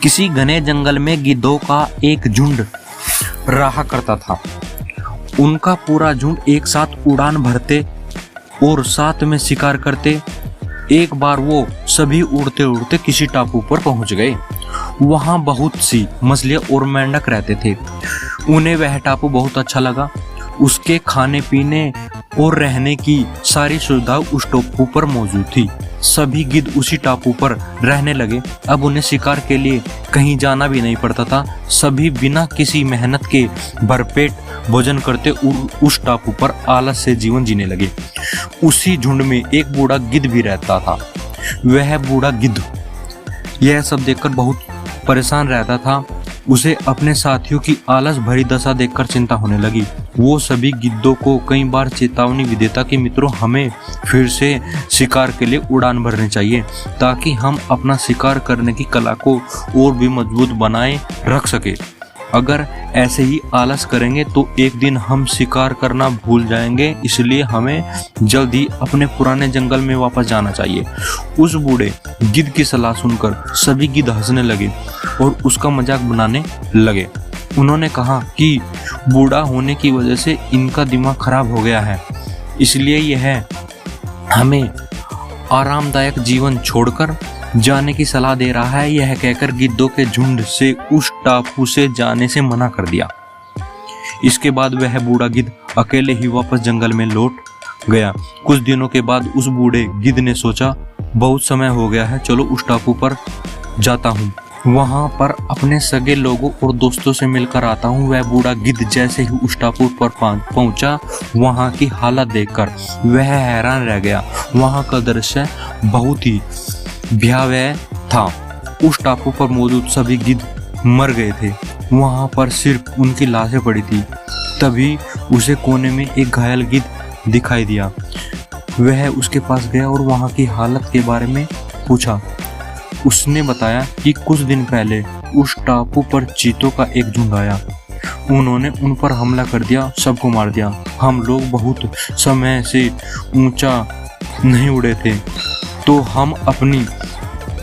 किसी घने जंगल में गिद्धों का एक झुंड रहा करता था। उनका पूरा झुंड एक साथ उड़ान भरते और साथ में शिकार करते। एक बार वो सभी उड़ते उड़ते किसी टापू पर पहुंच गए। वहां बहुत सी मछलियां और मेंढक रहते थे। उन्हें वह टापू बहुत अच्छा लगा। उसके खाने पीने और रहने की सारी सुविधा उस टापू पर मौजूद थी। सभी गिद्ध उसी टापू पर रहने लगे। अब उन्हें शिकार के लिए कहीं जाना भी नहीं पड़ता था। सभी बिना किसी मेहनत के भरपेट भोजन करते उस टापू पर आलस से जीवन जीने लगे। उसी झुंड में एक बूढ़ा गिद्ध भी रहता था। वह बूढ़ा गिद्ध यह सब देखकर बहुत परेशान रहता था। उसे अपने साथियों की आलस भरी दशा देखकर चिंता होने लगी। वो सभी गिद्धों को कई बार चेतावनी भी देता कि मित्रों, हमें फिर से शिकार के लिए उड़ान भरनी चाहिए ताकि हम अपना शिकार करने की कला को और भी मजबूत बनाए रख सके। अगर ऐसे ही आलस करेंगे तो एक दिन हम शिकार करना भूल जाएंगे, इसलिए हमें जल्द ही अपने पुराने जंगल में वापस जाना चाहिए। उस बूढ़े गिद्ध की सलाह सुनकर सभी गिद्ध हंसने लगे और उसका मजाक बनाने लगे। उन्होंने कहा कि बूढ़ा होने की वजह से इनका दिमाग खराब हो गया है, इसलिए यह हमें आरामदायक जीवन छोड़कर जाने की सलाह दे रहा है। यह कहकर गिद्धों के झुंड से उस टापू से जाने से मना कर दिया। इसके बाद वह बूढ़ा गिद्ध अकेले ही वापस जंगल में लौट गया। कुछ दिनों के बाद उस बूढ़े गिद्ध ने सोचा, बहुत समय हो गया है, चलो उस टापू पर जाता हूँ, वहां पर अपने सगे लोगों और दोस्तों से मिलकर आता हूँ। वह बूढ़ा गिद्ध जैसे ही उस टापू पर पहुंचा, वहां की हालत देखकर वह हैरान रह गया। वहां का दृश्य बहुत ही भयावह था। उस टापू पर मौजूद सभी गिद्ध मर गए थे। वहां पर सिर्फ उनकी लाशें पड़ी थी। तभी उसे कोने में एक घायल गिद्ध दिखाई दिया। वह उसके पास गया और वहां की हालत के बारे में पूछा। उसने बताया कि कुछ दिन पहले उस टापू पर चीतों का एक झुंड आया। उन्होंने उन पर हमला कर दिया, सबको मार दिया। हम लोग बहुत समय से ऊंचा नहीं उड़े थे, तो हम अपनी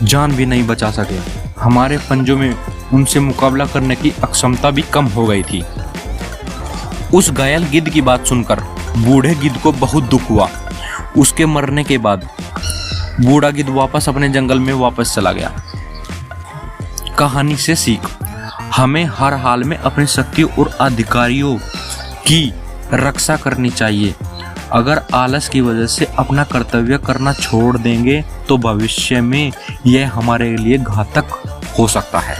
जान भी नहीं बचा सके। हमारे पंजों में उनसे मुकाबला करने की अक्षमता भी कम हो गई थी। उस घायल गिद्ध की बात सुनकर बूढ़े गिद्ध को बहुत दुख हुआ। उसके मरने के बाद बूढ़ा गिद्ध वापस अपने जंगल में वापस चला गया। कहानी से सीख, हमें हर हाल में अपनी शक्तियों और अधिकारियों की रक्षा करनी चाहिए। अगर आलस की वजह से अपना कर्तव्य करना छोड़ देंगे तो भविष्य में यह हमारे लिए घातक हो सकता है।